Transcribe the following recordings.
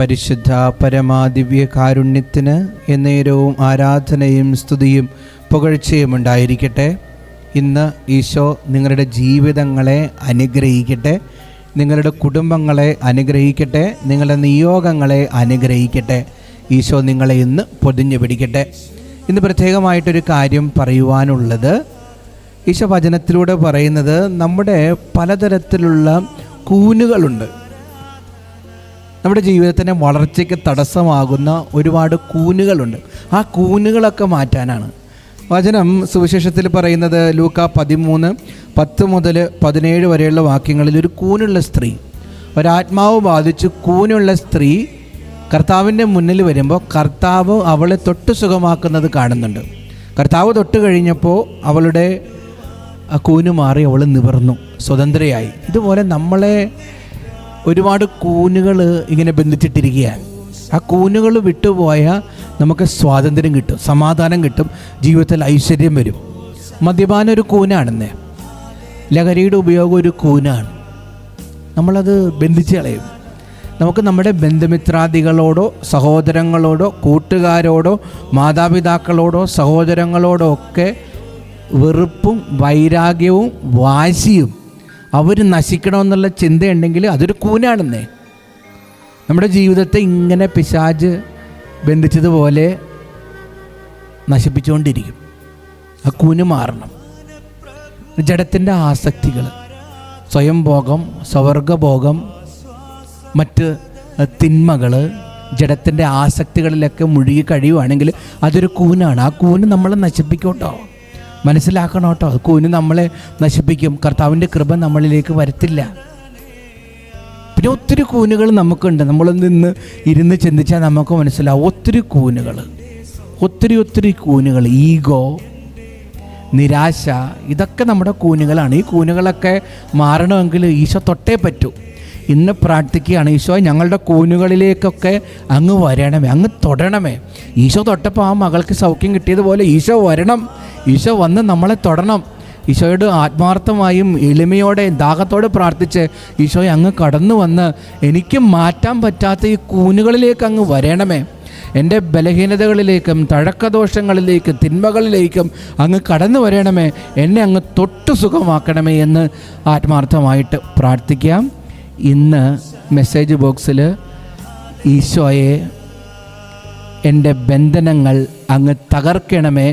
പരിശുദ്ധ പരമാദിവ്യ കാരുണ്യത്തിന് എന്നേരവും ആരാധനയും സ്തുതിയും പുകഴ്ചയും ഉണ്ടായിരിക്കട്ടെ. ഇന്ന് ഈശോ നിങ്ങളുടെ ജീവിതങ്ങളെ അനുഗ്രഹിക്കട്ടെ, നിങ്ങളുടെ കുടുംബങ്ങളെ അനുഗ്രഹിക്കട്ടെ, നിങ്ങളുടെ നിയോഗങ്ങളെ അനുഗ്രഹിക്കട്ടെ. ഈശോ നിങ്ങളെ ഇന്ന് പൊതിഞ്ഞു പിടിക്കട്ടെ. ഇന്ന് പ്രത്യേകമായിട്ടൊരു കാര്യം പറയുവാനുള്ളത്, ഈശോ വചനത്തിലൂടെ പറയുന്നത് നമ്മുടെ പലതരത്തിലുള്ള കൂനുകളുണ്ട്. നമ്മുടെ ജീവിതത്തിൻ്റെ വളർച്ചയ്ക്ക് തടസ്സമാകുന്ന ഒരുപാട് കൂനുകളുണ്ട്. ആ കൂനുകളൊക്കെ മാറ്റാനാണ് വചനം സുവിശേഷത്തിൽ പറയുന്നത്. ലൂക്ക 13:10 മുതൽ 17 വരെയുള്ള വാക്യങ്ങളിൽ ഒരു കൂനുള്ള സ്ത്രീ, ഒരാത്മാവ് ബാധിച്ച് കൂനുള്ള സ്ത്രീ കർത്താവിൻ്റെ മുന്നിൽ വരുമ്പോൾ കർത്താവ് അവളെ തൊട്ട് സുഖമാക്കുന്നത് കാണുന്നുണ്ട്. കർത്താവ് തൊട്ട് കഴിഞ്ഞപ്പോൾ അവളുടെ ആ കൂന് മാറി, അവൾ നിവർന്നു, സ്വതന്ത്രയായി. ഇതുപോലെ നമ്മളെ ഒരുപാട് കൂനുകൾ ഇങ്ങനെ ബന്ധിച്ചിട്ടിരിക്കുകയാണ്. ആ കൂനുകൾ വിട്ടുപോയാൽ നമുക്ക് സ്വാതന്ത്ര്യം കിട്ടും, സമാധാനം കിട്ടും, ജീവിതത്തിൽ ഐശ്വര്യം വരും. മദ്യപാനം ഒരു കൂനാണെന്നേ, ലഹരിയുടെ ഉപയോഗം ഒരു കൂനാണ്. നമ്മളത് ബന്ധിച്ച് കളയും. നമുക്ക് നമ്മുടെ ബന്ധുമിത്രാദികളോടോ സഹോദരങ്ങളോടോ കൂട്ടുകാരോടോ മാതാപിതാക്കളോടോ സഹോദരങ്ങളോടോ ഒക്കെ വെറുപ്പും വൈരാഗ്യവും വാശിയും, അവർ നശിക്കണമെന്നുള്ള ചിന്തയുണ്ടെങ്കിൽ അതൊരു കൂനാണെന്നേ. നമ്മുടെ ജീവിതത്തെ ഇങ്ങനെ പിശാച് ബന്ധിച്ചതുപോലെ നശിപ്പിച്ചുകൊണ്ടിരിക്കും. ആ കൂന് മാറണം. ജഡത്തിൻ്റെ ആസക്തികൾ, സ്വയം ഭോഗം, സ്വവർഗഭോഗം, മറ്റ് തിന്മകൾ, ജഡത്തിൻ്റെ ആസക്തികളിലൊക്കെ മുഴുകി കഴിയുവാണെങ്കിൽ അതൊരു കൂനാണ്. ആ കൂന് നമ്മളെ നശിപ്പിക്കട്ടോ, മനസ്സിലാക്കണം കേട്ടോ. കൂന് നമ്മളെ നശിപ്പിക്കും. കർത്താവിൻ്റെ കൃപ നമ്മളിലേക്ക് വരത്തില്ല. പിന്നെ ഒത്തിരി കൂനുകൾ നമുക്കുണ്ട്. നമ്മളൊന്ന് ഇരുന്ന് ചിന്തിച്ചാൽ നമുക്ക് മനസ്സിലാവും. ഒത്തിരി കൂനുകൾ, ഈഗോ, നിരാശ, ഇതൊക്കെ നമ്മുടെ കൂനുകളാണ്. ഈ കൂനുകളൊക്കെ മാറണമെങ്കിൽ ഈശോ തൊട്ടേ പറ്റൂ. ഇന്ന് പ്രാർത്ഥിക്കുകയാണ്, ഈശോ ഞങ്ങളുടെ കൂനുകളിലേക്കൊക്കെ അങ്ങ് വരണമേ, അങ്ങ് തൊടണമേ. ഈശോ തൊട്ടപ്പോൾ ആ മകൾക്ക് സൗഖ്യം കിട്ടിയതുപോലെ ഈശോ വരണം, ഈശോ വന്ന് നമ്മളെ തൊടണം. ഈശോയോട് ആത്മാർത്ഥമായും എളിമയോടെ ദാഹത്തോടെ പ്രാർത്ഥിച്ച്, ഈശോയെ അങ്ങ് കടന്നു വന്ന് എനിക്ക് മാറ്റാൻ പറ്റാത്ത ഈ കൂനുകളിലേക്ക് അങ്ങ് വരണമേ, എൻ്റെ ബലഹീനതകളിലേക്കും തഴക്കദോഷങ്ങളിലേക്കും തിന്മകളിലേക്കും അങ്ങ് കടന്നു വരണമേ, എന്നെ അങ്ങ് തൊട്ട് സുഖമാക്കണമേ എന്ന് ആത്മാർത്ഥമായിട്ട് പ്രാർത്ഥിക്കാം. ഇന്ന് മെസ്സേജ് ബോക്സിൽ ഈശോയെ എൻ്റെ ബന്ധനങ്ങൾ അങ്ങ് തകർക്കണമേ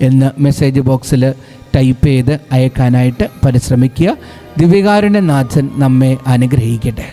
എന്ന് മെസ്സേജ് ബോക്സിൽ ടൈപ്പ് ചെയ്ത് അയക്കാനായിട്ട് പരിശ്രമിക്കുക. ദിവ്യകാരുണ്യനാഥൻ നമ്മെ അനുഗ്രഹിക്കട്ടെ.